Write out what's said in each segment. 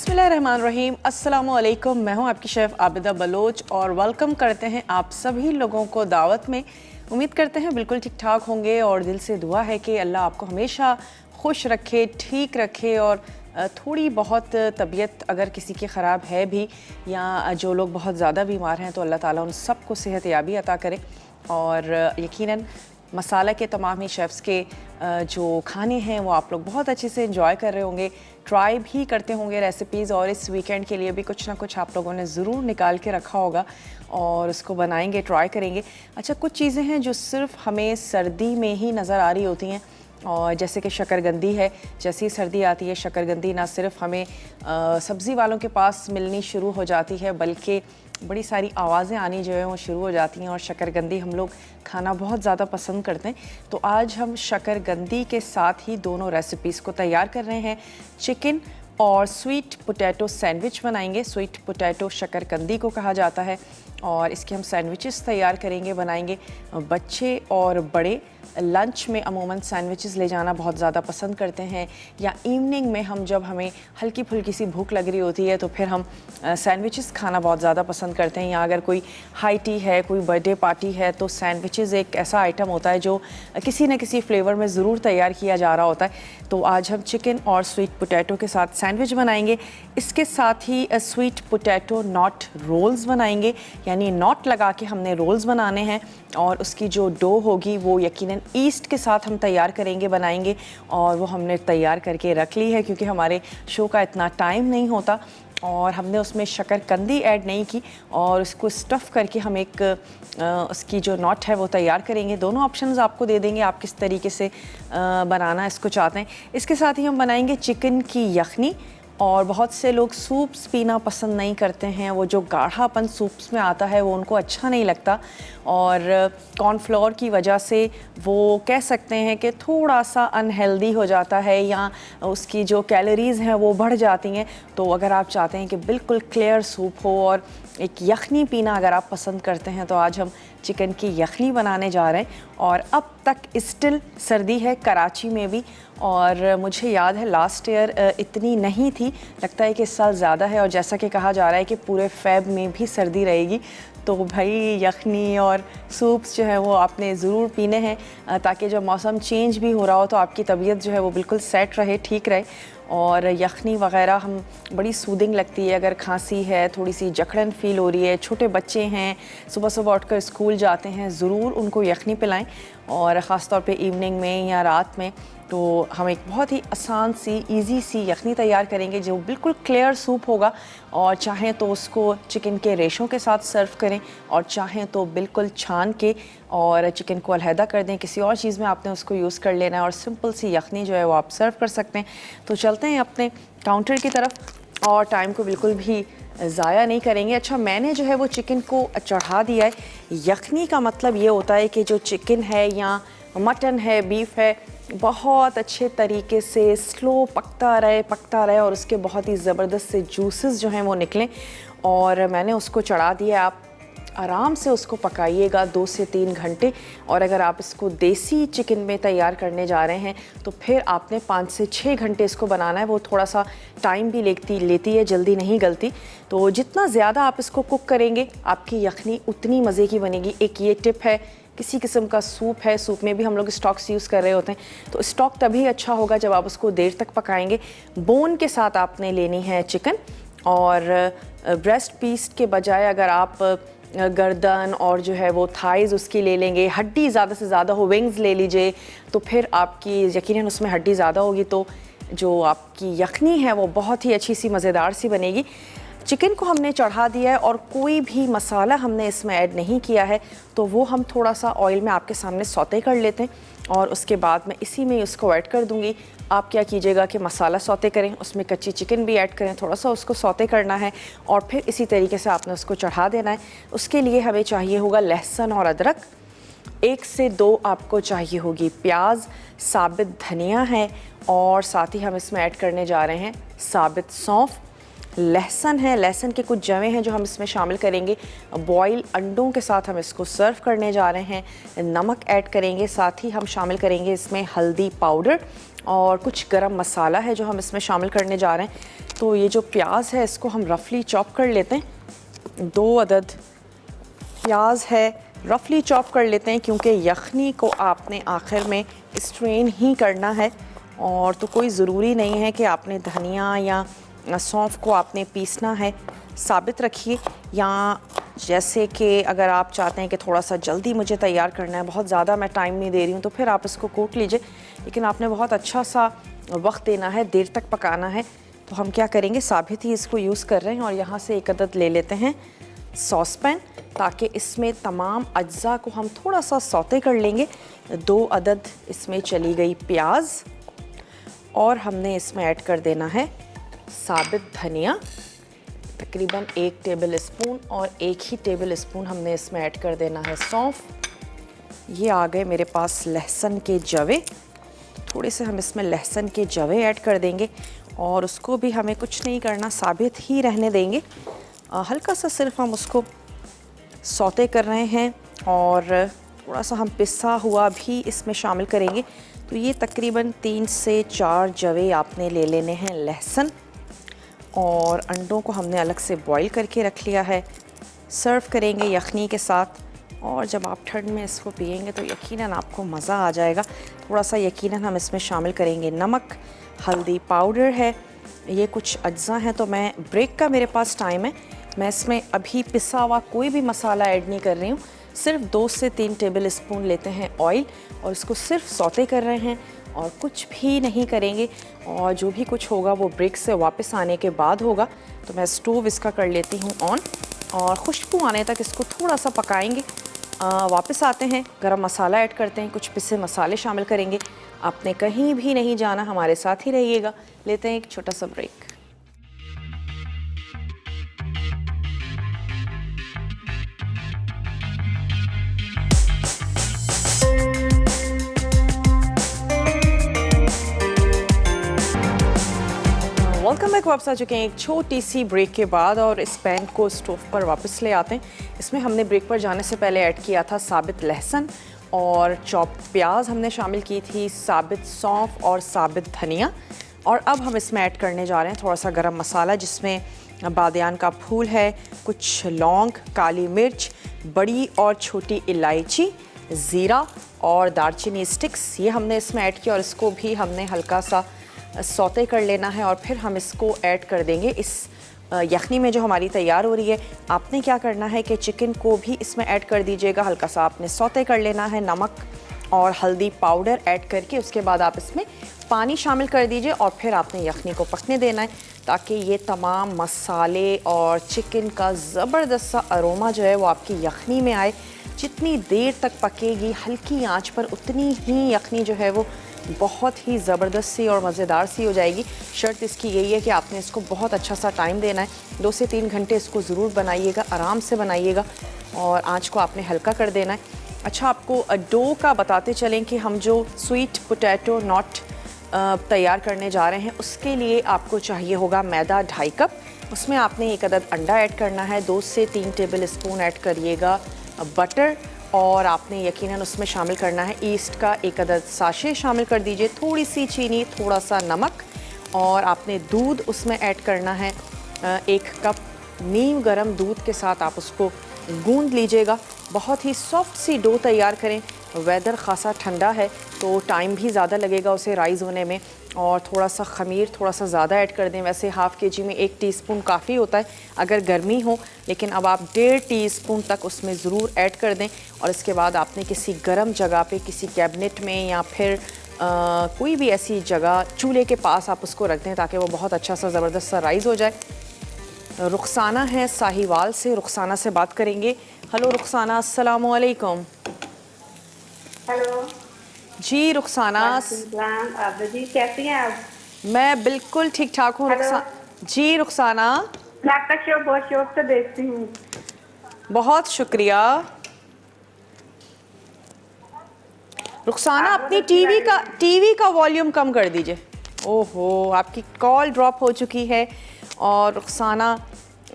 बिस्मिल्लाहिर्रहमानिर्रहीम, अस्सलामुअलैकुम। मैं हूं आपकी शेफ़ आबिदा बलोच और वेलकम करते हैं आप सभी लोगों को दावत में। उम्मीद करते हैं बिल्कुल ठीक ठाक होंगे और दिल से दुआ है कि अल्लाह आपको हमेशा खुश रखे, ठीक रखे और थोड़ी बहुत तबीयत अगर किसी की ख़राब है भी या जो लोग बहुत ज़्यादा बीमार हैं तो अल्लाह ताला उन सबको सेहत याबी अता करे। और यकीनन मसाला के तमाम ही शेफ़्स के जो खाने हैं वो आप लोग बहुत अच्छे से एंजॉय कर रहे होंगे, ट्राई भी करते होंगे रेसिपीज़, और इस वीकेंड के लिए भी कुछ ना कुछ आप लोगों ने ज़रूर निकाल के रखा होगा और उसको बनाएंगे, ट्राई करेंगे। अच्छा, कुछ चीज़ें हैं जो सिर्फ हमें सर्दी में ही नज़र आ रही होती हैं, और जैसे कि शकरकंदी है। जैसे ही सर्दी आती है शकरकंदी ना सिर्फ हमें सब्ज़ी वालों के पास मिलनी शुरू हो जाती है, बल्कि बड़ी सारी आवाज़ें आनी जो है वो शुरू हो जाती हैं, और शकरकंदी हम लोग खाना बहुत ज़्यादा पसंद करते हैं। तो आज हम शकरकंदी के साथ ही दोनों रेसिपीज़ को तैयार कर रहे हैं। चिकन और स्वीट पोटैटो सैंडविच बनाएंगे। स्वीट पोटैटो शकरकंदी को कहा जाता है, और इसके हम सैंडविचेस तैयार करेंगे, बनाएंगे। बच्चे और बड़े लंच में अमूमन सैंडविचेस ले जाना बहुत ज़्यादा पसंद करते हैं, या इवनिंग में हम जब हमें हल्की फुल्की सी भूख लग रही होती है तो फिर हम सैंडविचेस खाना बहुत ज़्यादा पसंद करते हैं। या अगर कोई हाई टी है, कोई बर्थडे पार्टी है, तो सैंडविचेस एक ऐसा आइटम होता है जो किसी न किसी फ्लेवर में ज़रूर तैयार किया जा रहा होता है। तो आज हम चिकन और स्वीट पोटैटो के साथ सैंडविच बनाएंगे। इसके साथ ही स्वीट पोटैटो नॉट रोल्स बनाएंगे, यानी नॉट लगा के हमने रोल्स बनाने हैं, और उसकी जो डो होगी वो यकीनन ईस्ट के साथ हम तैयार करेंगे, बनाएंगे, और वो हमने तैयार करके रख ली है क्योंकि हमारे शो का इतना टाइम नहीं होता और हमने उसमें शकरकंदी ऐड नहीं की, और उसको स्टफ़ करके हम एक उसकी जो नॉट है वो तैयार करेंगे। दोनों ऑप्शंस आपको दे देंगे, आप किस तरीके से बनाना इसको चाहते हैं। इसके साथ ही हम बनाएंगे चिकन की यखनी। और बहुत से लोग सूप्स पीना पसंद नहीं करते हैं, वो जो गाढ़ापन सूप्स में आता है वो उनको अच्छा नहीं लगता, और कॉर्नफ्लोर की वजह से वो कह सकते हैं कि थोड़ा सा अनहेल्दी हो जाता है, या उसकी जो कैलोरीज़ हैं वो बढ़ जाती हैं। तो अगर आप चाहते हैं कि बिल्कुल क्लियर सूप हो और एक यखनी पीना अगर आप पसंद करते हैं, तो आज हम चिकन की यखनी बनाने जा रहे हैं। और अब तक स्टिल सर्दी है कराची में भी, और मुझे याद है लास्ट ईयर इतनी नहीं थी, लगता है कि इस साल ज़्यादा है, और जैसा कि कहा जा रहा है कि पूरे फ़ेब में भी सर्दी रहेगी। तो भाई यखनी और सूप्स जो है वो आपने ज़रूर पीने हैं, ताकि जब मौसम चेंज भी हो रहा हो तो आपकी तबीयत जो है वो बिल्कुल सेट रहे, ठीक रहे। और यखनी वग़ैरह हम बड़ी सूदिंग लगती है अगर खांसी है, थोड़ी सी जकड़न फ़ील हो रही है, छोटे बच्चे हैं, सुबह सुबह उठकर स्कूल जाते हैं, ज़रूर उनको यखनी पिलाएं, और ख़ास तौर पे इवनिंग में या रात में। तो हम एक बहुत ही आसान सी इजी सी यखनी तैयार करेंगे जो बिल्कुल क्लियर सूप होगा, और चाहें तो उसको चिकन के रेशों के साथ सर्व करें, और चाहें तो बिल्कुल छान के और चिकन को अलहदा कर दें, किसी और चीज़ में आपने उसको यूज़ कर लेना है, और सिंपल सी यखनी जो है वो आप सर्व कर सकते हैं। तो चलते हैं अपने काउंटर की तरफ, और टाइम को बिल्कुल भी ज़ाया नहीं करेंगे। अच्छा, मैंने जो है वो चिकन को चढ़ा दिया है। यखनी का मतलब ये होता है कि जो चिकन है या मटन है, बीफ है, बहुत अच्छे तरीके से स्लो पकता रहे और उसके बहुत ही ज़बरदस्त से जूसेस जो हैं वो निकलें, और मैंने उसको चढ़ा दिया। आप आराम से उसको पकाइएगा 2 से 3 घंटे, और अगर आप इसको देसी चिकन में तैयार करने जा रहे हैं तो फिर आपने 5 से 6 घंटे इसको बनाना है। वो थोड़ा सा टाइम भी लेती है, जल्दी नहीं गलती। तो जितना ज़्यादा आप इसको कुक करेंगे आपकी यखनी उतनी मज़े की बनेगी। एक ये टिप है, किसी किस्म का सूप है, सूप में भी हम लोग स्टॉक्स यूज़ कर रहे होते हैं, तो स्टॉक तभी अच्छा होगा जब आप उसको देर तक पकाएंगे। बोन के साथ आपने लेनी है चिकन, और ब्रेस्ट पीस के बजाय अगर आप गर्दन और जो है वो थाइज़ उसकी ले लेंगे, हड्डी ज़्यादा से ज़्यादा हो, विंग्स ले लीजिए, तो फिर आपकी यकीनन उसमें हड्डी ज़्यादा होगी, तो जो आपकी यखनी है वो बहुत ही अच्छी सी मज़ेदार सी बनेगी। चिकन को हमने चढ़ा दिया है और कोई भी मसाला हमने इसमें ऐड नहीं किया है, तो वो हम थोड़ा सा ऑयल में आपके सामने सौते कर लेते हैं, और उसके बाद मैं इसी में उसको ऐड कर दूंगी। आप क्या कीजिएगा कि मसाला सौते करें, उसमें कच्ची चिकन भी ऐड करें, थोड़ा सा उसको सौते करना है, और फिर इसी तरीके से आपने उसको चढ़ा देना है। उसके लिए हमें चाहिए होगा लहसुन और अदरक, 1 से 2 आपको चाहिए होगी प्याज, साबित धनिया है, और साथ ही हम इसमें ऐड करने जा रहे हैं साबित सौंफ, लहसुन है, लहसुन के कुछ जवे हैं जो हम इसमें शामिल करेंगे। बॉयल अंडों के साथ हम इसको सर्व करने जा रहे हैं। नमक ऐड करेंगे, साथ ही हम शामिल करेंगे इसमें हल्दी पाउडर, और कुछ गरम मसाला है जो हम इसमें शामिल करने जा रहे हैं। तो ये जो प्याज है इसको हम रफली चॉप कर लेते हैं। 2 अदद प्याज है, रफली चॉप कर लेते हैं क्योंकि यखनी को आपने आखिर में स्ट्रेन ही करना है और तो कोई ज़रूरी नहीं है कि आपने धनिया या सौंफ को आपने पीसना है। साबित रखिए, या जैसे कि अगर आप चाहते हैं कि थोड़ा सा जल्दी मुझे तैयार करना है, बहुत ज़्यादा मैं टाइम नहीं दे रही हूँ, तो फिर आप इसको कूट लीजिए, लेकिन आपने बहुत अच्छा सा वक्त देना है, देर तक पकाना है। तो हम क्या करेंगे, साबित ही इसको यूज़ कर रहे हैं और यहाँ से एक अदद ले लेते हैं सॉस पैन, ताकि इसमें तमाम अज्जा को हम थोड़ा सा सौते कर लेंगे। 2 अदद इसमें चली गई प्याज और हमने इसमें ऐड कर देना है साबित धनिया, तकरीबन 1 टेबल स्पून, और 1 ही टेबल स्पून हमने इसमें ऐड कर देना है सौंफ। ये आ गए मेरे पास लहसुन के जवे, तो थोड़े से हम इसमें लहसुन के जवे ऐड कर देंगे और उसको भी हमें कुछ नहीं करना, साबित ही रहने देंगे। हल्का सा सिर्फ हम उसको सौते कर रहे हैं और थोड़ा सा हम पिसा हुआ भी इसमें शामिल करेंगे। तो ये तकरीबन 3 से 4 जवे आपने ले लेने हैं लहसुन, और अंडों को हमने अलग से बॉईल करके रख लिया है। सर्व करेंगे यखनी के साथ, और जब आप ठंड में इसको पिएंगे तो यकीनन आपको मज़ा आ जाएगा। थोड़ा सा यकीनन हम इसमें शामिल करेंगे नमक, हल्दी पाउडर है, ये कुछ अज्जा हैं। तो मैं ब्रेक का मेरे पास टाइम है, मैं इसमें अभी पिसा हुआ कोई भी मसाला ऐड नहीं कर रही हूँ। सिर्फ 2 से 3 टेबल स्पून लेते हैं ऑयल और इसको सिर्फ सौते कर रहे हैं और कुछ भी नहीं करेंगे, और जो भी कुछ होगा वो ब्रेक से वापस आने के बाद होगा। तो मैं स्टोव इसका कर लेती हूँ ऑन, और खुशबू आने तक इसको थोड़ा सा पकाएंगे। वापस आते हैं, गरम मसाला ऐड करते हैं, कुछ पिसे मसाले शामिल करेंगे। आपने कहीं भी नहीं जाना, हमारे साथ ही रहिएगा। लेते हैं एक छोटा सा ब्रेक। Welcome back. वापस आ चुके हैं एक छोटी सी ब्रेक के बाद, और इस पैन को स्टोव पर वापस ले आते हैं। इसमें हमने ब्रेक पर जाने से पहले ऐड किया था साबित लहसुन और चॉप प्याज हमने शामिल की थी, साबित सौंफ और साबित धनिया, और अब हम इसमें ऐड करने जा रहे हैं थोड़ा सा गरम मसाला, जिसमें बादियान का फूल है, कुछ लौंग, काली मिर्च, बड़ी और छोटी इलायची, ज़ीरा और दालचीनी स्टिक्स, ये हमने इसमें ऐड किया, और इसको भी हमने हल्का सा सौते कर लेना है। और फिर हम इसको ऐड कर देंगे इस यखनी में जो हमारी तैयार हो रही है। आपने क्या करना है कि चिकन को भी इसमें ऐड कर दीजिएगा, हल्का सा आपने सौते कर लेना है, नमक और हल्दी पाउडर ऐड करके उसके बाद आप इसमें पानी शामिल कर दीजिए, और फिर आपने यखनी को पकने देना है, ताकि ये तमाम मसाले और चिकन का ज़बरदस्त सा अरोमा जो है वो आपकी यखनी में आए। जितनी देर तक पकेगी हल्की आंच पर, उतनी ही यखनी जो है वो बहुत ही ज़बरदस्त सी और मज़ेदार सी हो जाएगी। शर्त इसकी यही है कि आपने इसको बहुत अच्छा सा टाइम देना है, 2 से 3 घंटे इसको ज़रूर बनाइएगा, आराम से बनाइएगा, और आंच को आपने हल्का कर देना है। अच्छा, आपको डो का बताते चलें कि हम जो स्वीट पोटैटो नॉट तैयार करने जा रहे हैं, उसके लिए आपको चाहिए होगा मैदा 2.5 कप। उसमें आपने 1 अदद अंडा ऐड करना है, 2 से 3 टेबल स्पून ऐड करिएगा बटर, और आपने यकीनन उसमें शामिल करना है ईस्ट का 1 अदद साशे शामिल कर दीजिए, थोड़ी सी चीनी, थोड़ा सा नमक, और आपने दूध उसमें ऐड करना है 1 कप। नीम गरम दूध के साथ आप उसको गूंद लीजिएगा। बहुत ही सॉफ्ट सी डो तैयार करें। वेदर ख़ासा ठंडा है तो टाइम भी ज़्यादा लगेगा उसे राइज़ होने में, और थोड़ा सा ख़मीर थोड़ा सा ज़्यादा ऐड कर दें। वैसे हाफ़ kg में 1 टीस्पून काफ़ी होता है अगर गर्मी हो, लेकिन अब आप 1.5 टीस्पून तक उसमें ज़रूर ऐड कर दें। और इसके बाद आपने किसी गर्म जगह पे, किसी कैबिनेट में या फिर कोई भी ऐसी जगह चूल्हे के पास आप उसको रख दें, ताकि वो बहुत अच्छा सा ज़बरदस्त सा राइज़ हो जाए। रुखसाना है साहिवाल से, रुखसाना से बात करेंगे। हेलो रुखसाना, अस्सलामु अलैकुम। हेलो जी रुखसाना, आप जी कैसी हैं आप? मैं बिल्कुल ठीक ठाक हूँ रुखसाना जी। रुखसाना, मैं आपका शो बहुत शौक से देखती हूँ। बहुत शुक्रिया। रुखसाना, अपनी टीवी का वॉल्यूम कम कर दीजिए। ओहो, आपकी कॉल ड्रॉप हो चुकी है, और रुखसाना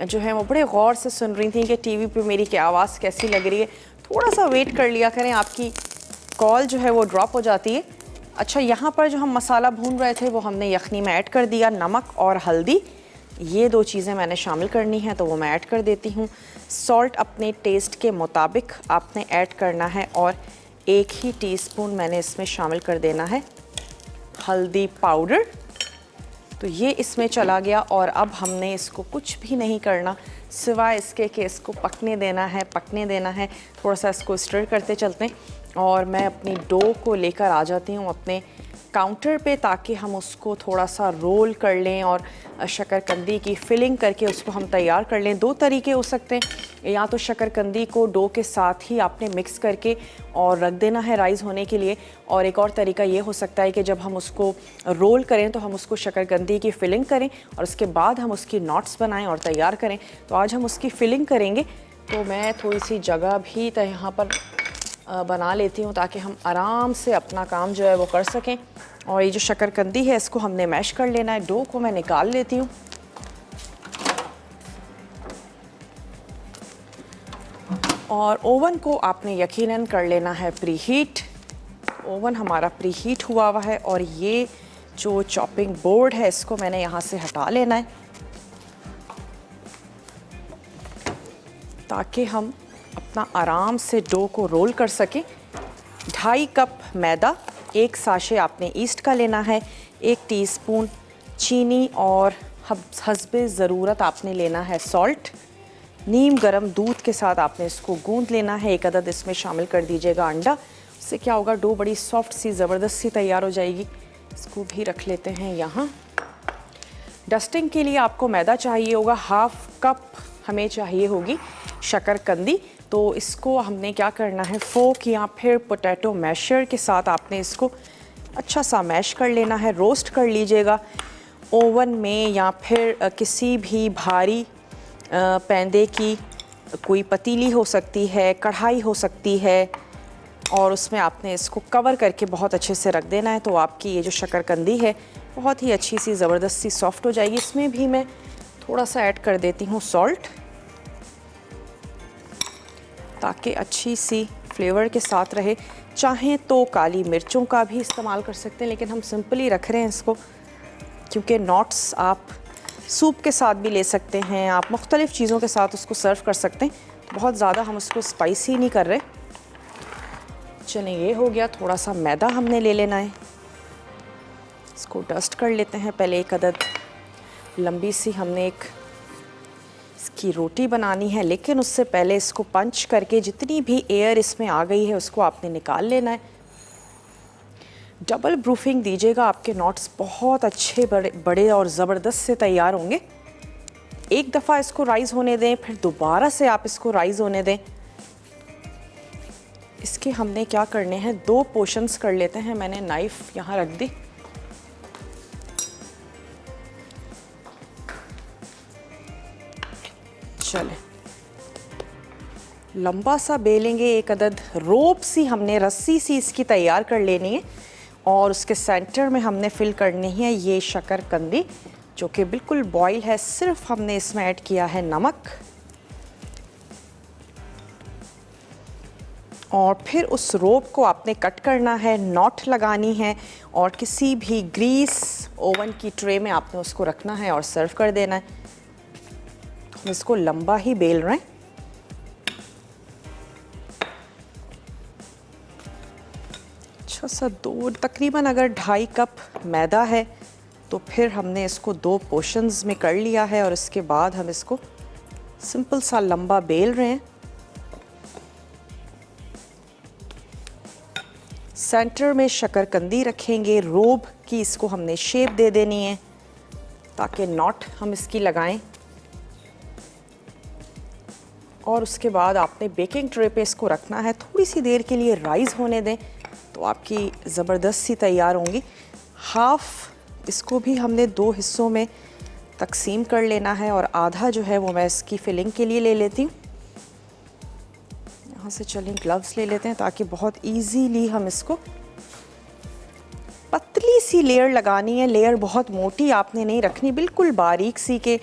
जो है वो बड़े गौर से सुन रही थी कि टीवी पे मेरी क्या आवाज़ कैसी लग रही है। थोड़ा सा वेट कर लिया करें, आपकी कॉल जो है वो ड्रॉप हो जाती है। अच्छा, यहाँ पर जो हम मसाला भून रहे थे वो हमने यखनी में ऐड कर दिया, नमक और हल्दी। ये 2 चीज़ें मैंने शामिल करनी है तो वो मैं ऐड कर देती हूँ। सॉल्ट अपने टेस्ट के मुताबिक आपने ऐड करना है और 1 ही टीस्पून मैंने इसमें शामिल कर देना है हल्दी पाउडर। तो ये इसमें चला गया और अब हमने इसको कुछ भी नहीं करना सिवाय इसके कि इसको पकने देना है। थोड़ा सा इसको स्टर करते चलते हैं और मैं अपनी डो को लेकर आ जाती हूँ अपने काउंटर पे ताकि हम उसको थोड़ा सा रोल कर लें और शक्करकंदी की फिलिंग करके उसको हम तैयार कर लें। 2 तरीके हो सकते हैं, या तो शक्करकंदी को डो के साथ ही आपने मिक्स करके और रख देना है राइज़ होने के लिए, और एक और तरीका ये हो सकता है कि जब हम उसको रोल करें तो हम उसको शक्करकंदी की फिलिंग करें और उसके बाद हम उसकी नॉट्स बनाएं और तैयार करें। तो आज हम उसकी फिलिंग करेंगे, तो मैं थोड़ी सी जगह भी यहाँ पर बना लेती हूँ ताकि हम आराम से अपना काम जो है वो कर सकें। और ये जो शक्करकंदी है इसको हमने मैश कर लेना है। डो को मैं निकाल लेती हूँ और ओवन को आपने यकीनन कर लेना है प्रीहीट। ओवन हमारा प्रीहीट हुआ है और ये जो चॉपिंग बोर्ड है इसको मैंने यहाँ से हटा लेना है ताकि हम अपना आराम से डो को रोल कर सकें। 2.5 कप मैदा, 1 साशे आपने ईस्ट का लेना है, 1 टीस्पून चीनी और हस्बे ज़रूरत आपने लेना है सॉल्ट। नीम गरम दूध के साथ आपने इसको गूंद लेना है। 1 अदद इसमें शामिल कर दीजिएगा अंडा। उससे क्या होगा, डो बड़ी सॉफ्ट सी ज़बरदस्त सी तैयार हो जाएगी। इसको भी रख लेते हैं यहाँ। डस्टिंग के लिए आपको मैदा चाहिए होगा, 1/2 कप हमें चाहिए होगी शक्करकंदी। तो इसको हमने क्या करना है, फोक या फिर पोटैटो मैशर के साथ आपने इसको अच्छा सा मैश कर लेना है। रोस्ट कर लीजिएगा ओवन में या फिर किसी भी भारी पैंदे की कोई पतीली हो सकती है, कढ़ाई हो सकती है, और उसमें आपने इसको कवर करके बहुत अच्छे से रख देना है। तो आपकी ये जो शक्करकंदी है बहुत ही अच्छी सी ज़बरदस्त सी सॉफ्ट हो जाएगी। इसमें भी मैं थोड़ा सा ऐड कर देती हूँ सॉल्ट ताकि अच्छी सी फ्लेवर के साथ रहे। चाहें तो काली मिर्चों का भी इस्तेमाल कर सकते हैं, लेकिन हम सिंपल ही रख रहे हैं इसको क्योंकि नॉट्स आप सूप के साथ भी ले सकते हैं, आप मुख्तलिफ़ चीज़ों के साथ उसको सर्व कर सकते हैं। तो बहुत ज़्यादा हम उसको स्पाइसी नहीं कर रहे। चलें, ये हो गया। थोड़ा सा मैदा हमने ले लेना है, इसको डस्ट कर लेते हैं। पहले 1 अदद लंबी सी हमने एक इसकी रोटी बनानी है, लेकिन उससे पहले इसको पंच करके जितनी भी एयर इसमें आ गई है उसको आपने निकाल लेना है। डबल प्रूफिंग दीजिएगा, आपके नॉट्स बहुत अच्छे बड़े और ज़बरदस्त से तैयार होंगे। एक दफ़ा इसको राइज़ होने दें, फिर दोबारा से आप इसको राइज़ होने दें। इसके हमने क्या करने हैं, 2 पोर्शंस कर लेते हैं। मैंने नाइफ़ यहाँ रख दी। चलें, लंबा सा बेलेंगे। 1 अदद रोप सी हमने रस्सी सी इसकी तैयार कर लेनी है और उसके सेंटर में हमने फिल करनी है ये शक्करकंदी जो कि बिल्कुल बॉयल है। सिर्फ हमने इसमें ऐड किया है नमक, और फिर उस रोप को आपने कट करना है, नॉट लगानी है, और किसी भी ग्रीस ओवन की ट्रे में आपने उसको रखना है और सर्व कर देना है। हम इसको लंबा ही बेल रहे हैं। अच्छा सा तकरीबन अगर 2.5 कप मैदा है तो फिर हमने इसको 2 पोर्शंस में कर लिया है और इसके बाद हम इसको सिंपल सा लंबा बेल रहे हैं। सेंटर में शक्करकंदी रखेंगे, रोब की इसको हमने शेप दे देनी है ताकि नॉट हम इसकी लगाएं, और उसके बाद आपने बेकिंग ट्रे पे इसको रखना है। थोड़ी सी देर के लिए राइज़ होने दें तो आपकी ज़बरदस्त सी तैयार होंगी। हाफ़ इसको भी हमने 2 हिस्सों में तकसीम कर लेना है और आधा जो है वो मैं इसकी फिलिंग के लिए ले लेती हूँ। यहाँ से चलें ग्लव्स ले लेते हैं ताकि बहुत इजीली हम इसको, पतली सी लेयर लगानी है। लेयर बहुत मोटी आपने नहीं रखनी, बिल्कुल बारीक सी के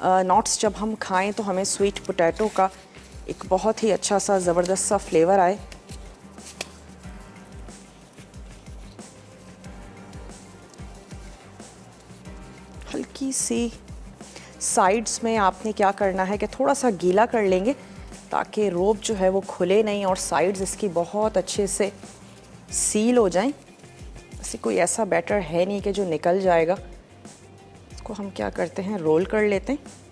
नॉट्स जब हम खाएं तो हमें स्वीट पोटैटो का एक बहुत ही अच्छा सा ज़बरदस्त सा फ्लेवर आए। हल्की सी साइड्स में आपने क्या करना है कि थोड़ा सा गीला कर लेंगे ताकि रोप जो है वो खुले नहीं और साइड्स इसकी बहुत अच्छे से सील हो जाएं। ऐसी कोई ऐसा बैटर है नहीं कि जो निकल जाएगा। इसको हम क्या करते हैं, रोल कर लेते हैं।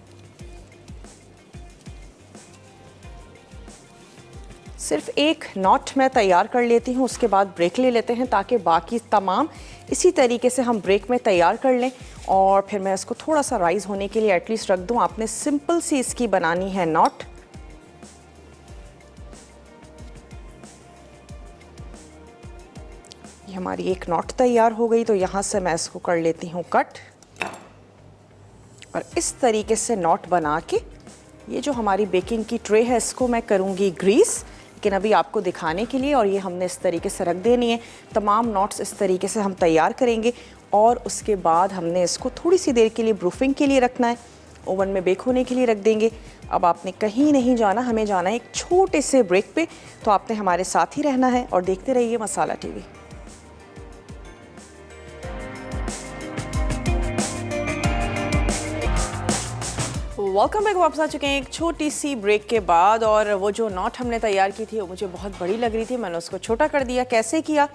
सिर्फ एक नॉट मैं तैयार कर लेती हूँ, उसके बाद ब्रेक ले लेते हैं ताकि बाकी तमाम इसी तरीके से हम ब्रेक में तैयार कर लें। और फिर मैं इसको थोड़ा सा राइज होने के लिए एटलीस्ट रख दूँ। आपने सिंपल सी इसकी बनानी है नॉट। ये हमारी एक नॉट तैयार हो गई, तो यहाँ से मैं इसको कर लेती हूँ कट। और इस तरीके से नॉट बना के ये जो हमारी बेकिंग की ट्रे है इसको मैं करूँगी ग्रीस, लेकिन अभी आपको दिखाने के लिए। और ये हमने इस तरीके से रख देनी है। तमाम नॉट्स इस तरीके से हम तैयार करेंगे और उसके बाद हमने इसको थोड़ी सी देर के लिए ब्रूफिंग के लिए रखना है, ओवन में बेक होने के लिए रख देंगे। अब आपने कहीं नहीं जाना, हमें जाना है एक छोटे से ब्रेक पे, तो आपने हमारे साथ ही रहना है और देखते रहिए मसाला टीवी। Welcome back. वापस आ चुके हैं एक छोटी सी ब्रेक के बाद। और वो जो नॉट हमने तैयार की थी वो मुझे बहुत बड़ी लग रही थी, मैंने उसको छोटा कर दिया। कैसे किया?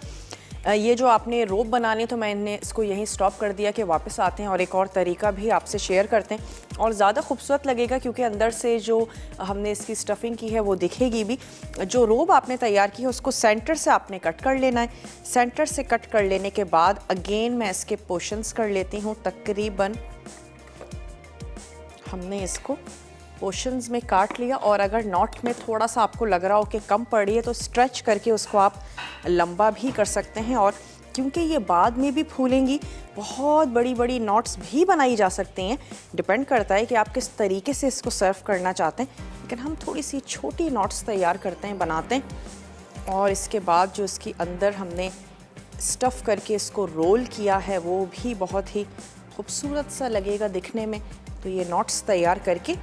ये जो आपने रोप बनानी है तो मैंने इसको यहीं स्टॉप कर दिया कि वापस आते हैं और एक और तरीका भी आपसे शेयर करते हैं और ज़्यादा खूबसूरत लगेगा क्योंकि अंदर से जो हमने इसकी स्टफिंग की है वो दिखेगी भी। जो रोप आपने तैयार की है उसको सेंटर से आपने कट कर लेना है। सेंटर से कट कर लेने के बाद अगेन मैं इसके पोर्शंस कर लेती हूँ। तकरीबन हमने इसको पोर्शंस में काट लिया। और अगर नॉट में थोड़ा सा आपको लग रहा हो कि कम पड़ी है तो स्ट्रेच करके उसको आप लंबा भी कर सकते हैं। और क्योंकि ये बाद में भी फूलेंगी, बहुत बड़ी बड़ी नॉट्स भी बनाई जा सकती हैं। डिपेंड करता है कि आप किस तरीके से इसको सर्व करना चाहते हैं, लेकिन हम थोड़ी सी छोटी नॉट्स तैयार करते हैं, बनाते हैं। और इसके बाद जो इसकी अंदर हमने स्टफ़ करके इसको रोल किया है वो भी बहुत ही खूबसूरत सा लगेगा दिखने में। तो ये नॉट्स तैयार करके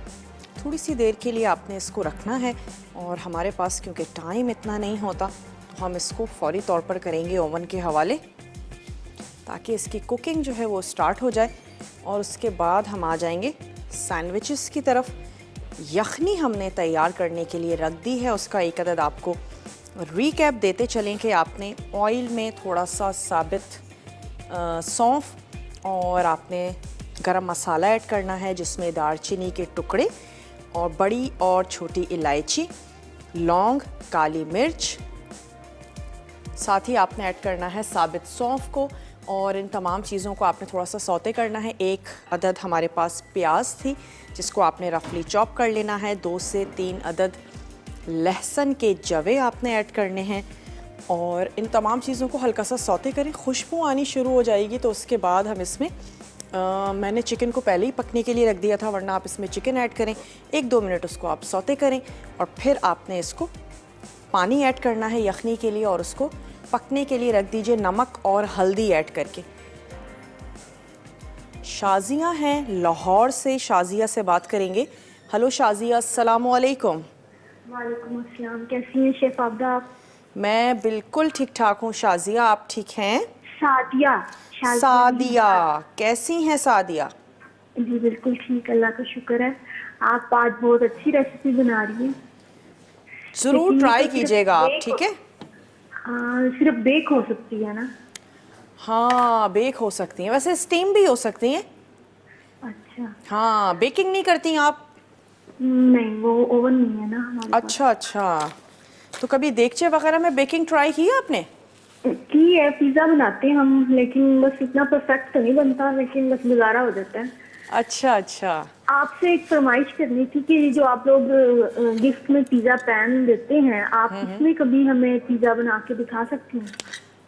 थोड़ी सी देर के लिए आपने इसको रखना है। और हमारे पास क्योंकि टाइम इतना नहीं होता तो हम इसको फौरी तौर पर करेंगे ओवन के हवाले, ताकि इसकी कुकिंग जो है वो स्टार्ट हो जाए। और उसके बाद हम आ जाएंगे सैंडविचेस की तरफ। यखनी हमने तैयार करने के लिए रख दी है, उसका एक अदद आपको रीकैप देते चलें कि आपने ऑयल में थोड़ा सा साबित सौंफ और आपने गरम मसाला ऐड करना है जिसमें दालचीनी के टुकड़े और बड़ी और छोटी इलायची, लौंग, काली मिर्च, साथ ही आपने ऐड करना है साबित सौंफ को। और इन तमाम चीज़ों को आपने थोड़ा सा सौते करना है। एक अदद हमारे पास प्याज थी जिसको आपने रफली चॉप कर लेना है। 2 से 3 अदद लहसुन के जवे आपने ऐड करने हैं और इन तमाम चीज़ों को हल्का सा सौते करें। खुशबू आनी शुरू हो जाएगी तो उसके बाद हम इसमें मैंने चिकन को पहले ही पकने के लिए रख दिया था, वरना आप इसमें चिकन ऐड करें। 1-2 मिनट उसको आप सौते करें और फिर आपने इसको पानी ऐड करना है यखनी के लिए और उसको पकने के लिए रख दीजिए, नमक और हल्दी ऐड करके। शाजिया हैं लाहौर से, शाजिया से बात करेंगे। हेलो शाजिया, अस्सलाम वालेकुम। वालेकुम अस्सलाम। कैसी हैं शेफ आबदा आप? मैं बिल्कुल ठीक ठाक हूँ शाजिया, आप ठीक हैं? सादिया। सादिया, कैसी हैं सादिया? जी बिल्कुल ठीक, अल्लाह का शुक्र है। आप आज बहुत अच्छी रेसिपी बना रही हैं। जरूर ट्राई कीजिएगा आप, ठीक है? सिर्फ बेक हो सकती है ना? हाँ बेक हो सकती हैं, वैसे स्टीम भी हो सकती हैं। अच्छा। हाँ, बेकिंग नहीं करती हैं आप? नहीं, वो ओवन नहीं है ना हमारे पास। अच्छा अच्छा, तो कभी देगचे वगैरह में बेकिंग ट्राई की है आपने? की है, पिज्जा बनाते हैं हम, लेकिन बस इतना परफेक्ट तो नहीं बनता, लेकिन बस गुजारा हो जाता है। अच्छा अच्छा। आपसे एक फरमाइश करनी थी कि जो आप लोग गिफ्ट में पिज्जा पैन देते हैं, आप उसमें कभी हमें पिज्जा बना के दिखा सकती हैं?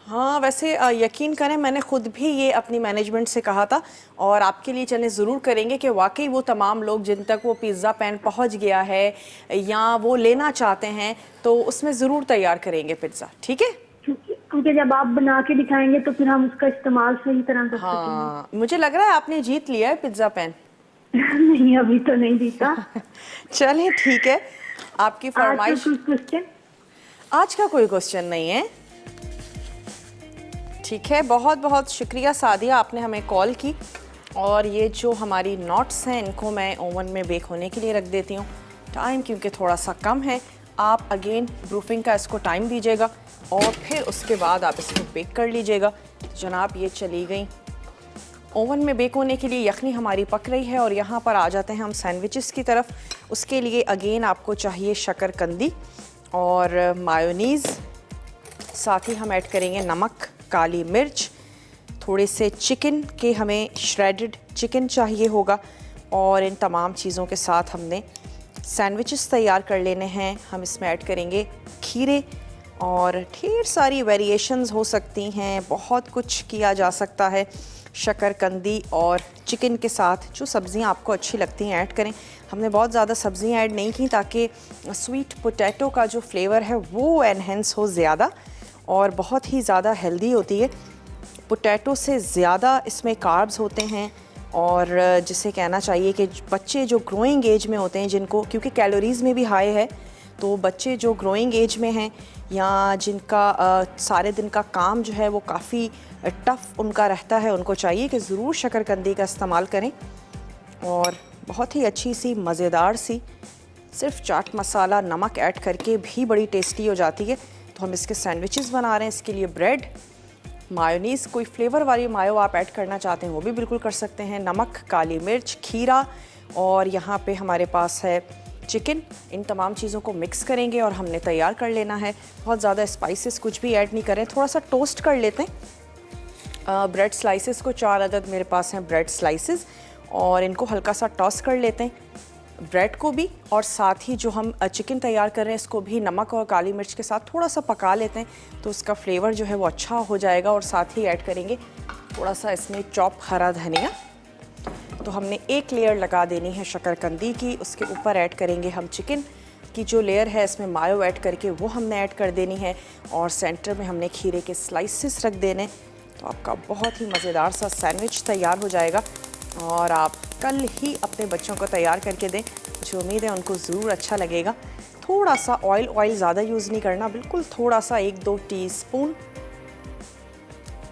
हाँ वैसे यकीन करें मैंने खुद भी ये अपनी मैनेजमेंट से कहा था और आपके लिए चलें ज़रूर करेंगे कि वाकई वो तमाम लोग जिन तक वो पिज़्ज़ा पैन पहुंच गया है या वो लेना चाहते हैं तो उसमें ज़रूर तैयार करेंगे पिज़्ज़ा, ठीक है? क्योंकि जब आप बना के दिखाएंगे तो फिर हम उसका इस्तेमाल सही तरह कर सकेंगे। हाँ, मुझे लग रहा है आपने जीत लिया है पिज़्ज़ा पैन। नहीं, अभी तो नहीं जीता। चलें ठीक है, आपकी फरमाइश। आज का कोई क्वेश्चन नहीं है, ठीक है। बहुत बहुत शुक्रिया सादिया, आपने हमें कॉल की और ये जो हमारी नॉट्स हैं इनको मैं ओवन में बेक होने के लिए रख देती हूँ। टाइम क्योंकि थोड़ा सा कम है, आप अगेन प्रूफिंग का इसको टाइम दीजिएगा और फिर उसके बाद आप इसको बेक कर लीजिएगा। तो जनाब ये चली गई ओवन में बेक होने के लिए, यखनी हमारी पक रही है। और यहाँ पर आ जाते हैं हम सैंडविचेस की तरफ। उसके लिए अगेन आपको चाहिए शकरकंदी और मायोनीज़, साथ ही हम ऐड करेंगे नमक, काली मिर्च, थोड़े से चिकन के हमें श्रेडेड चिकन चाहिए होगा। और इन तमाम चीज़ों के साथ हमने सैंडविचेस तैयार कर लेने हैं। हम इसमें ऐड करेंगे खीरे और ढेर सारी वेरिएशंस हो सकती हैं, बहुत कुछ किया जा सकता है। शकरकंदी और चिकन के साथ जो सब्ज़ियाँ आपको अच्छी लगती हैं ऐड करें। हमने बहुत ज़्यादा सब्ज़ियाँ ऐड नहीं की ताकि स्वीट पोटैटो का जो फ्लेवर है वो एनहेंस हो ज़्यादा, और बहुत ही ज़्यादा हेल्दी होती है। पोटैटो से ज़्यादा इसमें कार्ब्स होते हैं, और जिसे कहना चाहिए कि बच्चे जो ग्रोइंग एज में होते हैं, जिनको क्योंकि कैलोरीज़ में भी हाई है, तो बच्चे जो ग्रोइंग एज में हैं या जिनका सारे दिन का काम जो है वो काफ़ी टफ़ उनका रहता है, उनको चाहिए कि ज़रूर शकरकंदी का इस्तेमाल करें। और बहुत ही अच्छी सी मज़ेदार सी सिर्फ चाट मसाला नमक ऐड करके भी बड़ी टेस्टी हो जाती है। तो हम इसके सैंडविचेस बना रहे हैं। इसके लिए ब्रेड, मायोनीज़, कोई फ्लेवर वाली मायो आप ऐड करना चाहते हैं वो भी बिल्कुल कर सकते हैं, नमक, काली मिर्च, खीरा, और यहाँ पे हमारे पास है चिकन। इन तमाम चीज़ों को मिक्स करेंगे और हमने तैयार कर लेना है। बहुत ज़्यादा स्पाइसेस कुछ भी ऐड नहीं करें, थोड़ा सा टोस्ट कर लेते हैं। ब्रेड स्लाइसेस को 4 अदद मेरे पास हैं ब्रेड स्लाइसेस, और इनको हल्का सा टॉस कर लेते हैं ब्रेड को भी, और साथ ही जो हम चिकन तैयार कर रहे हैं इसको भी नमक और काली मिर्च के साथ थोड़ा सा पका लेते हैं, तो उसका फ्लेवर जो है वो अच्छा हो जाएगा। और साथ ही ऐड करेंगे थोड़ा सा इसमें चॉप हरा धनिया। तो हमने एक लेयर लगा देनी है शकरकंदी की, उसके ऊपर ऐड करेंगे हम चिकन की जो लेयर है, इसमें मायो ऐड करके वो हमने ऐड कर देनी है, और सेंटर में हमने खीरे के स्लाइसेस रख देने। तो आपका बहुत ही मज़ेदार सा सैंडविच तैयार हो जाएगा, और आप कल ही अपने बच्चों को तैयार करके दें, मुझे उम्मीद है उनको ज़रूर अच्छा लगेगा। थोड़ा सा ऑयल ज़्यादा यूज़ नहीं करना, बिल्कुल थोड़ा सा 1-2 टीस्पून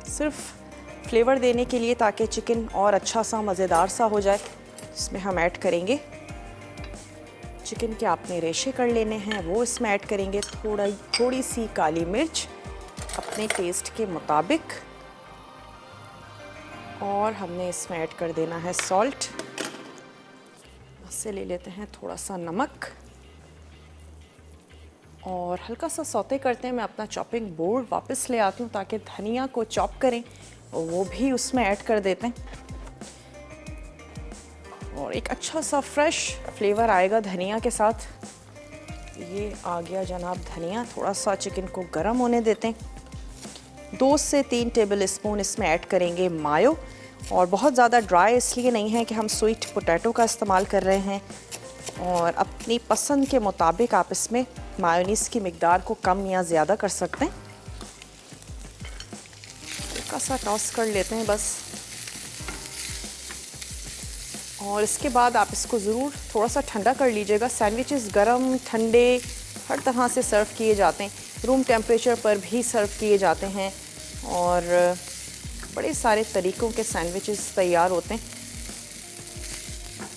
सिर्फ फ्लेवर देने के लिए, ताकि चिकन और अच्छा सा मज़ेदार सा हो जाए। इसमें हम ऐड करेंगे चिकन के आपने रेशे कर लेने हैं, वो इसमें ऐड करेंगे। थोड़ी सी काली मिर्च अपने टेस्ट के मुताबिक, और हमने इसमें ऐड कर देना है सॉल्ट। इससे ले लेते हैं थोड़ा सा नमक, और हल्का सा सौते करते हैं। मैं अपना चॉपिंग बोर्ड वापस ले आती हूँ ताकि धनिया को चॉप करें और वो भी उसमें ऐड कर देते हैं, और एक अच्छा सा फ्रेश फ्लेवर आएगा धनिया के साथ। ये आ गया जनाब धनिया। थोड़ा सा चिकन को गर्म होने देते हैं। 2 से 3 टेबल स्पून इसमें ऐड करेंगे मायो, और बहुत ज़्यादा ड्राई इसलिए नहीं है कि हम स्वीट पोटैटो का इस्तेमाल कर रहे हैं, और अपनी पसंद के मुताबिक आप इसमें मायोनीज़ की मिकदार को कम या ज़्यादा कर सकते हैं। हल्का सा टॉस कर लेते हैं बस, और इसके बाद आप इसको ज़रूर थोड़ा सा ठंडा कर लीजिएगा। सैंडविचेस गरम ठंडे हर तरह से सर्व किए जाते हैं, रूम टेम्परेचर पर भी सर्व किए जाते हैं, और बड़े सारे तरीक़ों के सैंडविचेस तैयार होते हैं।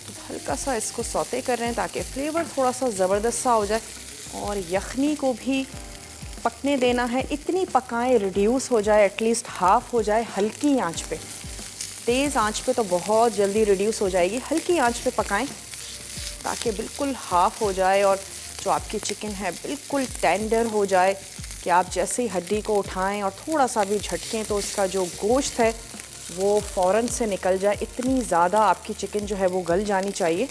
तो हल्का सा इसको सौते कर रहे हैं ताकि फ्लेवर थोड़ा सा ज़बरदस्त सा हो जाए, और यखनी को भी पकने देना है। इतनी पकाएं रिड्यूस हो जाए, एटलीस्ट हाफ़ हो जाए हल्की आंच पे। तेज़ आंच पे तो बहुत जल्दी रिड्यूस हो जाएगी, हल्की आंच पे पकाएं ताकि बिल्कुल हाफ़ हो जाए, और जो आपकी चिकन है बिल्कुल टेंडर हो जाए कि आप जैसे ही हड्डी को उठाएं और थोड़ा सा भी झटकें तो उसका जो गोश्त है वो फ़ौरन से निकल जाए। इतनी ज़्यादा आपकी चिकन जो है वो गल जानी चाहिए,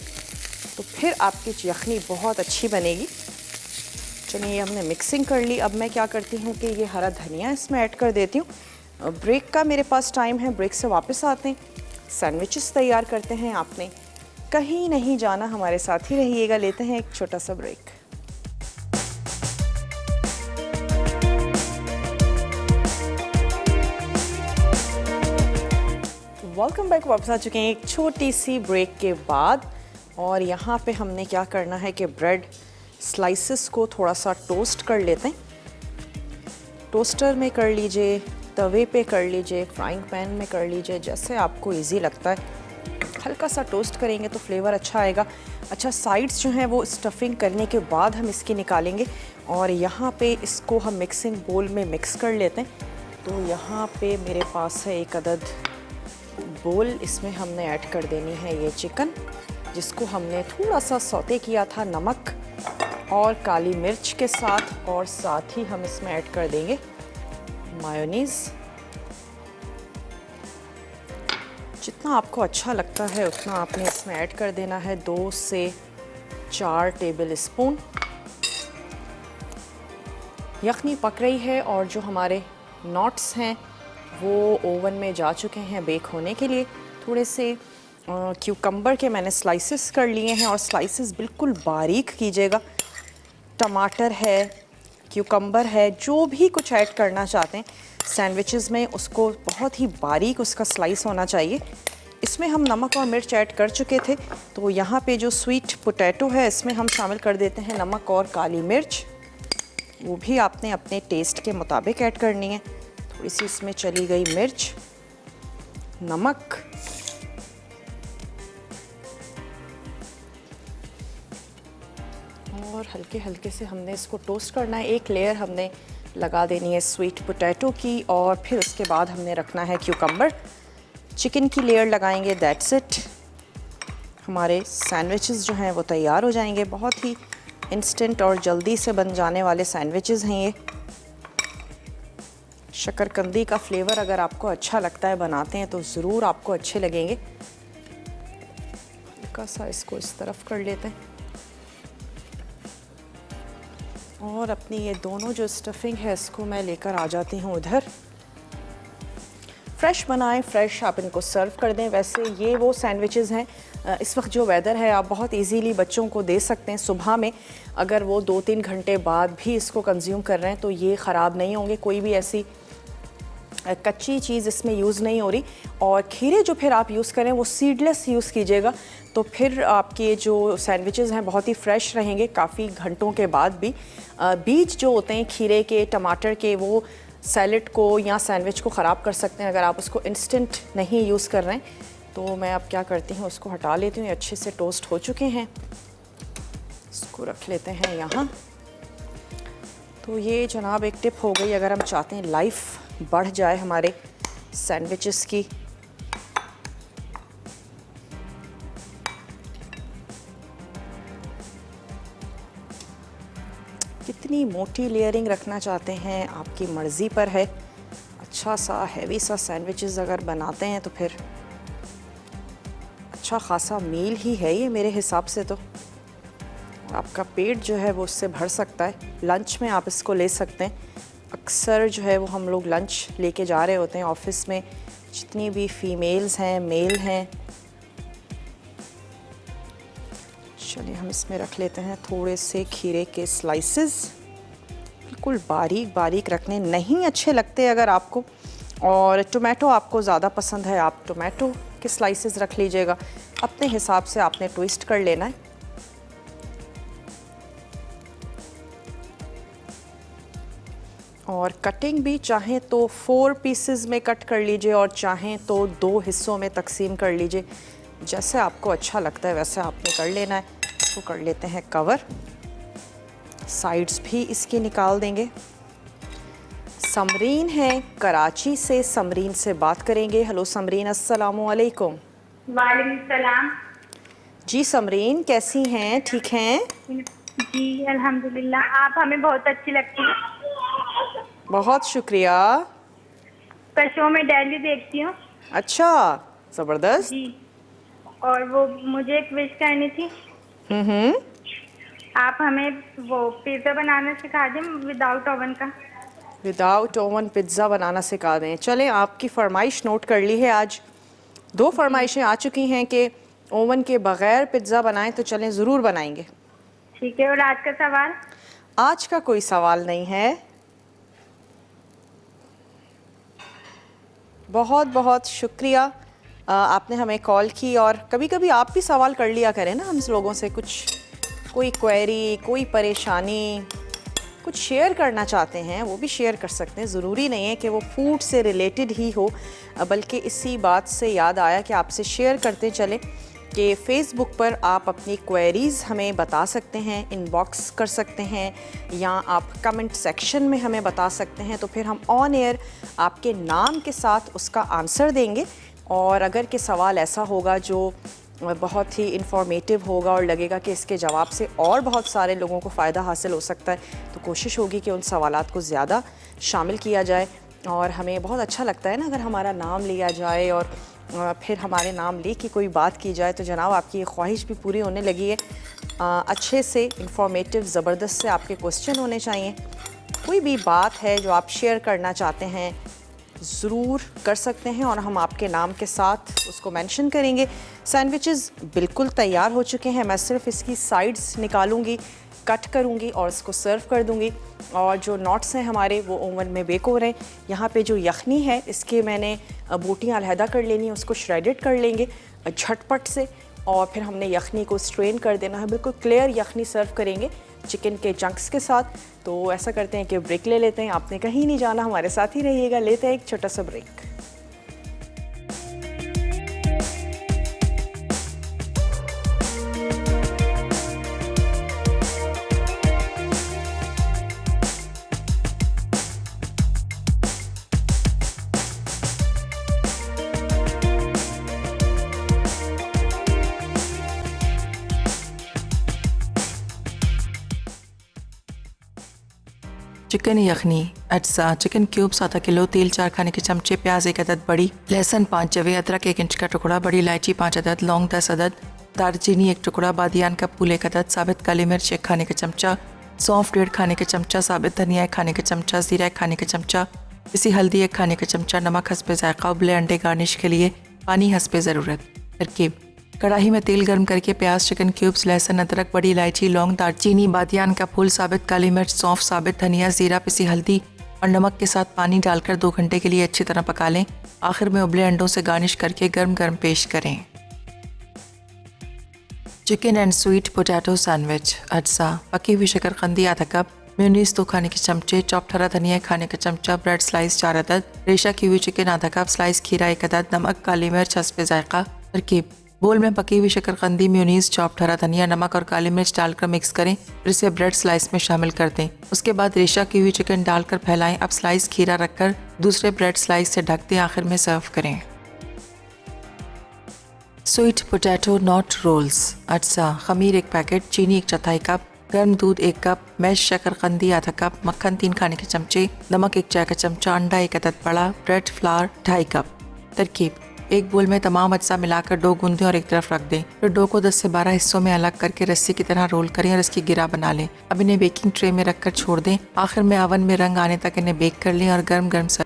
तो फिर आपकी यखनी बहुत अच्छी बनेगी। चलिए ये हमने मिक्सिंग कर ली। अब मैं क्या करती हूँ कि ये हरा धनिया इसमें ऐड कर देती हूँ। ब्रेक का मेरे पास टाइम है, ब्रेक से वापस आते हैं, सैंडविचेस तैयार करते हैं। आपने कहीं नहीं जाना, हमारे साथ ही रहिएगा। लेते हैं एक छोटा सा ब्रेक। Welcome back. वापस आ चुके हैं एक छोटी सी ब्रेक के बाद, और यहाँ पे हमने क्या करना है कि ब्रेड स्लाइसेस को थोड़ा सा टोस्ट कर लेते हैं। टोस्टर में कर लीजिए, तवे पे कर लीजिए, फ्राइंग पैन में कर लीजिए, जैसे आपको इजी लगता है हल्का सा टोस्ट करेंगे तो फ्लेवर अच्छा आएगा। अच्छा, साइड्स जो हैं वो स्टफिंग करने के बाद हम इसकी निकालेंगे और यहाँ पे इसको हम मिक्सिंग बोल में मिक्स कर लेते हैं। तो यहाँ पे मेरे पास है एक अदद बोल, इसमें हमने ऐड कर देनी है ये चिकन, जिसको हमने थोड़ा सा सौते किया था नमक और काली मिर्च के साथ, और साथ ही हम इसमें ऐड कर देंगे मायोनीज़। जितना आपको अच्छा लगता है उतना आपने इसमें ऐड कर देना है, 2 से 4 टेबल स्पून। यखनी पक रही है और जो हमारे नॉट्स हैं वो ओवन में जा चुके हैं बेक होने के लिए। थोड़े से क्यूकम्बर के मैंने स्लाइसेस कर लिए हैं और स्लाइसेस बिल्कुल बारीक कीजिएगा। टमाटर है, क्यूकम्बर है, जो भी कुछ ऐड करना चाहते हैं सैंडविचेस में उसको बहुत ही बारीक उसका स्लाइस होना चाहिए। इसमें हम नमक और मिर्च ऐड कर चुके थे, तो यहाँ पे जो स्वीट पोटैटो है इसमें हम शामिल कर देते हैं नमक और काली मिर्च। वो भी आपने अपने टेस्ट के मुताबिक ऐड करनी है। थोड़ी सी इसमें चली गई मिर्च, नमक, और हल्के हल्के से हमने इसको टोस्ट करना है। एक लेयर हमने लगा देनी है स्वीट पोटैटो की और फिर उसके बाद हमने रखना है क्यूकम्बर। चिकन की लेयर लगाएंगे, दैट्स इट। हमारे सैंडविचेस जो हैं वो तैयार हो जाएंगे। बहुत ही इंस्टेंट और जल्दी से बन जाने वाले सैंडविचेस हैं ये। शकरकंदी का फ्लेवर अगर आपको अच्छा लगता है बनाते हैं तो ज़रूर आपको अच्छे लगेंगे। हल्का सा इसको इस तरफ कर लेते हैं और अपनी ये दोनों जो स्टफिंग है इसको मैं लेकर आ जाती हूँ उधर। फ्रेश बनाएं, फ्रेश आप इनको सर्व कर दें। वैसे ये वो सैंडविचेस हैं, इस वक्त जो वेदर है आप बहुत इजीली बच्चों को दे सकते हैं। सुबह में अगर वो 2-3 घंटे बाद भी इसको कंज्यूम कर रहे हैं तो ये ख़राब नहीं होंगे। कोई भी ऐसी कच्ची चीज़ इसमें यूज़ नहीं हो रही। और खीरे जो फिर आप यूज़ करें वो सीडलेस यूज़ कीजिएगा, तो फिर आपके जो सैंडविचेस हैं बहुत ही फ्रेश रहेंगे काफ़ी घंटों के बाद भी। बीज जो होते हैं खीरे के, टमाटर के, वो सैलेड को या सैंडविच को ख़राब कर सकते हैं अगर आप उसको इंस्टेंट नहीं यूज़ कर रहे हैं। तो मैं अब क्या करती हूँ, उसको हटा लेती हूँ। ये अच्छे से टोस्ट हो चुके हैं, इसको रख लेते हैं यहाँ। तो ये जनाब एक टिप हो गई, अगर हम चाहते हैं लाइफ बढ़ जाए हमारे सैंडविचेस की। कितनी मोटी लेयरिंग रखना चाहते हैं आपकी मर्ज़ी पर है। अच्छा सा हैवी सा सैंडविचेस अगर बनाते हैं तो फिर अच्छा ख़ासा मील ही है ये मेरे हिसाब से। तो आपका पेट जो है वो उससे भर सकता है। लंच में आप इसको ले सकते हैं। अक्सर जो है वो हम लोग लंच लेके जा रहे होते हैं ऑफिस में, जितनी भी फीमेल्स हैं, मेल हैं। चलिए हम इसमें रख लेते हैं थोड़े से खीरे के स्लाइसेस। बिल्कुल बारीक बारीक रखने, नहीं अच्छे लगते अगर आपको, और टोमेटो आपको ज़्यादा पसंद है आप टोमेटो के स्लाइसेस रख लीजिएगा। अपने हिसाब से आपने ट्विस्ट कर लेना है। और कटिंग भी चाहें तो 4 पीसेस में कट कर लीजिए और चाहें तो 2 हिस्सों में तकसीम कर लीजिए। जैसे आपको अच्छा लगता है वैसे आपने कर लेना है। इसको कर लेते हैं कवर, साइड्स भी इसकी निकाल देंगे। समरीन है कराची से, समरीन से बात करेंगे। हेलो समरीन, अस्सलामु अलैकुम। वालेकुम सलाम। जी समरीन, कैसी हैं? ठीक हैं? जी अल्हम्दुलिल्लाह, आप हमें बहुत अच्छी लगती हैं। बहुत शुक्रिया। पर शो में डेली देखती हूँ। अच्छा, ज़बरदस्त। जी, और वो मुझे एक विश करनी थी। आप हमें वो पिज़्ज़ा बनाना सिखा दें विदाउट ओवन का। विदाउट ओवन पिज़्ज़ा बनाना सिखा दें। चलें, आपकी फरमाइश नोट कर ली है। आज 2 फरमाइशें आ चुकी हैं कि ओवन के बग़ैर पिज़्ज़ा बनाएं, तो चलें ज़रूर बनाएंगे। ठीक है, और आज का सवाल? आज का कोई सवाल नहीं है। बहुत बहुत शुक्रिया, आपने हमें कॉल की। और कभी कभी आप भी सवाल कर लिया करें ना हम लोगों से, कुछ कोई क्वेरी, कोई परेशानी, कुछ शेयर करना चाहते हैं वो भी शेयर कर सकते हैं। ज़रूरी नहीं है कि वो फूड से रिलेटेड ही हो, बल्कि इसी बात से याद आया कि आपसे शेयर करते चलें कि फ़ेसबुक पर आप अपनी क्वेरीज़ हमें बता सकते हैं, इनबॉक्स कर सकते हैं, या आप कमेंट सेक्शन में हमें बता सकते हैं। तो फिर हम ऑन एयर आपके नाम के साथ उसका आंसर देंगे। और अगर के सवाल ऐसा होगा जो बहुत ही इंफॉर्मेटिव होगा और लगेगा कि इसके जवाब से और बहुत सारे लोगों को फ़ायदा हासिल हो सकता है, तो कोशिश होगी कि उन सवालात को ज़्यादा शामिल किया जाए। और हमें बहुत अच्छा लगता है ना अगर हमारा नाम लिया जाए और फिर हमारे नाम ले के कोई बात की जाए। तो जनाब आपकी ये ख्वाहिश भी पूरी होने लगी है। अच्छे से इंफॉर्मेटिव ज़बरदस्त से आपके क्वेश्चन होने चाहिए। कोई भी बात है जो आप शेयर करना चाहते हैं ज़रूर कर सकते हैं और हम आपके नाम के साथ उसको मेंशन करेंगे। सैंडविचेस बिल्कुल तैयार हो चुके हैं, मैं सिर्फ इसकी साइड्स निकालूंगी, कट करूंगी और इसको सर्व कर दूंगी। और जो नॉट्स हैं हमारे वो ओवन में बेक हो रहे हैं। यहाँ पे जो यखनी है इसके मैंने बोटियाँ अलहदा कर लेनी है, उसको श्रेडेड कर लेंगे झटपट से। और फिर हमने यखनी को स्ट्रेन कर देना है, बिल्कुल क्लियर यखनी सर्व करेंगे चिकन के चंक्स के साथ। तो ऐसा करते हैं कि ब्रेक ले लेते हैं। आपने कहीं नहीं जाना, हमारे साथ ही रहिएगा। लेते हैं एक छोटा सा ब्रेक। चिकन यखनी अज्जा, चिकन क्यूब्स आधा किलो, तेल 4 खाने के चमचे, प्याज 1 अदद बड़ी, लहसुन 5 जवे, अदरक 1 इंच का टुकड़ा, बड़ी इलायची 5 अदद, लौंग 10 अदद, दालचीनी 1 टुकड़ा, बादियान का फूल 1 अदद, साबित काली मिर्च 1 खाने के चमचा, सौंफ 1.5 खाने के चमचा, साबित धनिया 1 खाने के चमचा, जीरा 1 खाने के चमचा, इसी हल्दी 1 खाने के चमचा, नमक हस्बे जायका, उबले अंडे गार्निश के लिए, पानी हस्बे ज़रूरत। तरकीब: कढ़ाई में तेल गर्म करके प्याज, चिकन क्यूब्स, लहसुन, अदरक, बड़ी इलायची, लौंग, दालचीनी, बादियान का फूल, साबित काली मिर्च, सौंफ, साबित धनिया, जीरा, पिसी हल्दी और नमक के साथ पानी डालकर 2 घंटे के लिए अच्छी तरह पका लें। आखिर में उबले अंडों से गार्निश करके गर्म गर्म पेश करें। Chicken and sweet potato sandwich अज्जा, पकी हुई शकरकंदी आधा कप, मेयोनीज 2 खाने के चमचे, चॉप्ड हरा धनिया 1 खाने का चमचा, ब्रेड स्लाइस 4 अदद, रेशा की हुई चिकन आधा कप, स्लाइस खीरा 1 अदद, नमक, काली मिर्च हस्बे जायका। तरकीब: बोल में पकी हुई शकरकंदी, मेयोनीज, चॉप्ड हरा धनिया, नमक और काली मिर्च डालकर मिक्स करें, फिर इसे ब्रेड स्लाइस में शामिल कर दें। उसके बाद रेशा की हुई चिकन डालकर फैलाएं। अब स्लाइस खीरा रखकर दूसरे ब्रेड स्लाइस से ढक दें। आखिर में सर्व करें। स्वीट पोटैटो नॉट रोल्स अज्जा, खमीर 1 पैकेट, चीनी 1/4 कप, गर्म दूध 1 कप, मैश शकरकंदी आधा कप, मक्खन 3 खाने के चमचे, नमक 1 चाय का चमचा, अंडा 1 अदद बड़ा, ब्रेड फ्लावर 2.5 कप। तरकीब: एक बोल में तमाम अज्जा मिलाकर डो गूंदें और एक तरफ रख दें। फिर डो को 10 से 12 हिस्सों में अलग करके रस्सी की तरह रोल करें और इसकी गिरा बना लें। अब इन्हें बेकिंग ट्रे में रखकर छोड़ दें। आखिर में ओवन में रंग आने तक इन्हें बेक कर लें और गर्म गर्म सर्व।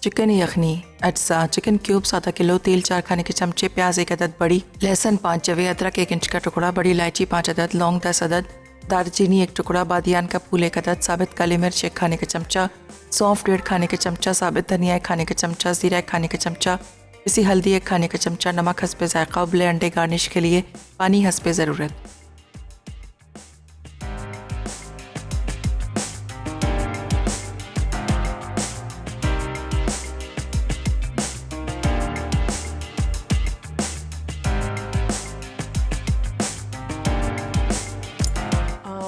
चिकन यखनी अज्जा, चिकन क्यूब्स आधा किलो, तेल 4 खाने के चमचे, प्याज 1 अदद बड़ी, लहसुन 5 जवे, अदरक 1 इंच का टुकड़ा, बड़ी इलायची 5 अदद, लौंग 10 अदद, दालचीनी 1 टुकड़ा, बादियान का फूल 1 अदद, साबित काली मिर्च 1 खाने के चमचा, सौंफ 1.5 खाने के चमचा, साबित धनिया 1 खाने के चमचा, जीरा 1 खाने के चमचा, इसी हल्दी 1 खाने के चमचा, नमक हस्बे जायका, उबले अंडे गार्निश के लिए, पानी हस्बे ज़रूरत।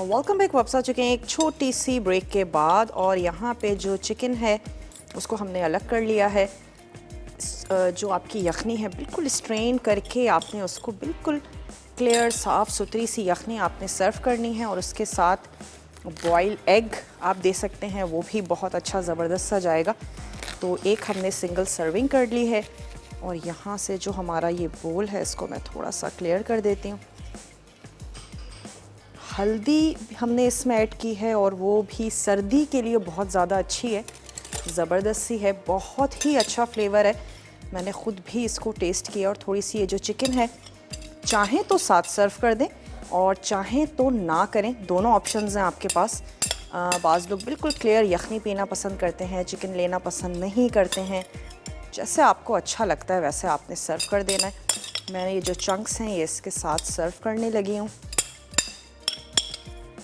Welcome back. वापस आ चुके हैं एक छोटी सी ब्रेक के बाद। और यहाँ पे जो चिकन है उसको हमने अलग कर लिया है। जो आपकी यखनी है बिल्कुल स्ट्रेन करके आपने उसको बिल्कुल क्लियर साफ़ सुथरी सी यखनी आपने सर्व करनी है। और उसके साथ बॉयल एग आप दे सकते हैं, वो भी बहुत अच्छा ज़बरदस्त सा जाएगा। तो एक हमने सिंगल सर्विंग कर ली है। और यहाँ से जो हमारा ये बोल है इसको मैं थोड़ा सा क्लियर कर देती हूँ। हल्दी हमने इसमें ऐड की है और वो भी सर्दी के लिए बहुत ज़्यादा अच्छी है, ज़बरदस्त सी है, बहुत ही अच्छा फ्लेवर है। मैंने ख़ुद भी इसको टेस्ट किया। और थोड़ी सी ये जो चिकन है चाहें तो साथ सर्व कर दें, और चाहें तो ना करें, दोनों ऑप्शंस हैं आपके पास। बाज़ लोग बिल्कुल क्लियर यखनी पीना पसंद करते हैं, चिकन लेना पसंद नहीं करते हैं। जैसे आपको अच्छा लगता है वैसे आपने सर्व कर देना है। मैंने ये जो चंक्स हैं ये इसके साथ सर्व करने लगी हूँ।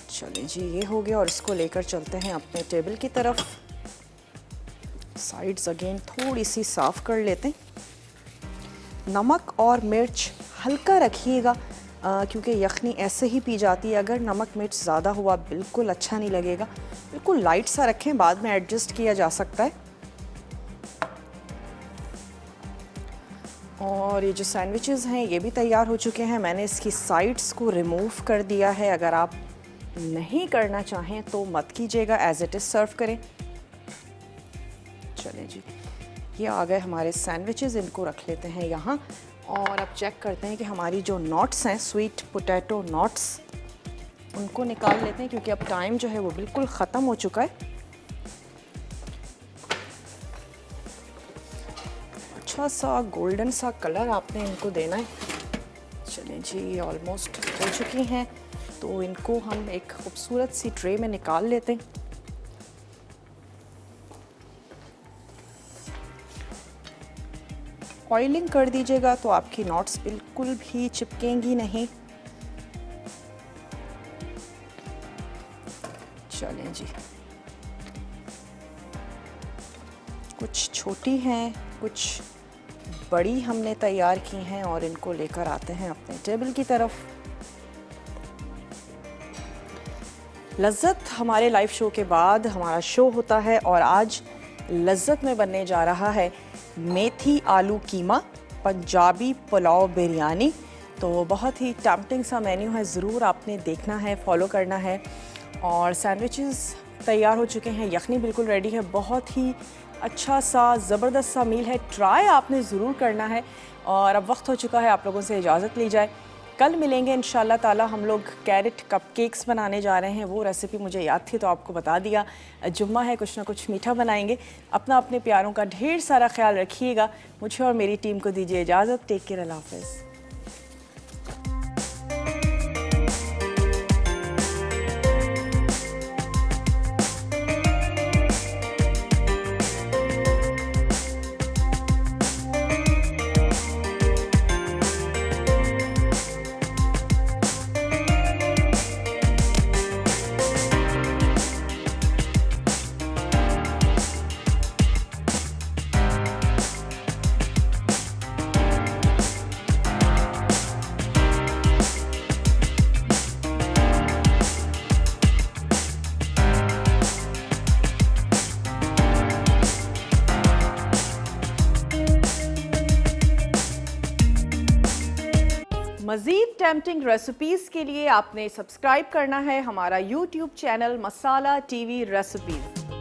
चलिए जी, ये हो गया और इसको लेकर चलते हैं अपने टेबल की तरफ। साइड्स अगेन थोड़ी सी साफ़ कर लेते हैं। नमक और मिर्च हल्का रखिएगा क्योंकि यखनी ऐसे ही पी जाती है। अगर नमक मिर्च ज़्यादा हुआ बिल्कुल अच्छा नहीं लगेगा। बिल्कुल लाइट सा रखें, बाद में एडजस्ट किया जा सकता है। और ये जो सैंडविचेस हैं ये भी तैयार हो चुके हैं। मैंने इसकी साइड्स को रिमूव कर दिया है। अगर आप नहीं करना चाहें तो मत कीजिएगा, एज इट इज़ सर्व करें। चलें जी, ये आ गए हमारे सैंडविचेस। इनको रख लेते हैं यहाँ और अब चेक करते हैं कि हमारी जो नॉट्स हैं, स्वीट पोटैटो नॉट्स, उनको निकाल लेते हैं क्योंकि अब टाइम जो है वो बिल्कुल ख़त्म हो चुका है। अच्छा सा गोल्डन सा कलर आपने इनको देना है। चलें जी, ये ऑलमोस्ट हो चुकी हैं तो इनको हम एक खूबसूरत सी ट्रे में निकाल लेते हैं। ऑयलिंग कर दीजिएगा तो आपकी नॉट्स बिल्कुल भी चिपकेंगी नहीं। चलें जी, कुछ छोटी हैं कुछ बड़ी हमने तैयार की हैं और इनको लेकर आते हैं अपने टेबल की तरफ। लज़्ज़त हमारे लाइव शो के बाद हमारा शो होता है और आज लज़्ज़त में बनने जा रहा है मेथी आलू कीमा पंजाबी पुलाव बिरयानी। तो बहुत ही टेम्पटिंग सा मेन्यू है, ज़रूर आपने देखना है, फॉलो करना है। और सैंडविचेस तैयार हो चुके हैं, यखनी बिल्कुल रेडी है। बहुत ही अच्छा सा ज़बरदस्त सा मील है, ट्राई आपने ज़रूर करना है। और अब वक्त हो चुका है आप लोगों से इजाज़त ली जाए। कल मिलेंगे इंशाल्लाह ताला। हम लोग कैरेट कपकेक्स बनाने जा रहे हैं, वो रेसिपी मुझे याद थी तो आपको बता दिया। जुम्मा है, कुछ ना कुछ मीठा बनाएंगे। अपना अपने प्यारों का ढेर सारा ख्याल रखिएगा। मुझे और मेरी टीम को दीजिए इजाज़त। टेक केयर, अल्लाह हाफ़िज़। मज़ीद टेम्पटिंग रेसिपीज़ के लिए आपने सब्सक्राइब करना है हमारा YouTube चैनल मसाला TV रेसिपीज़।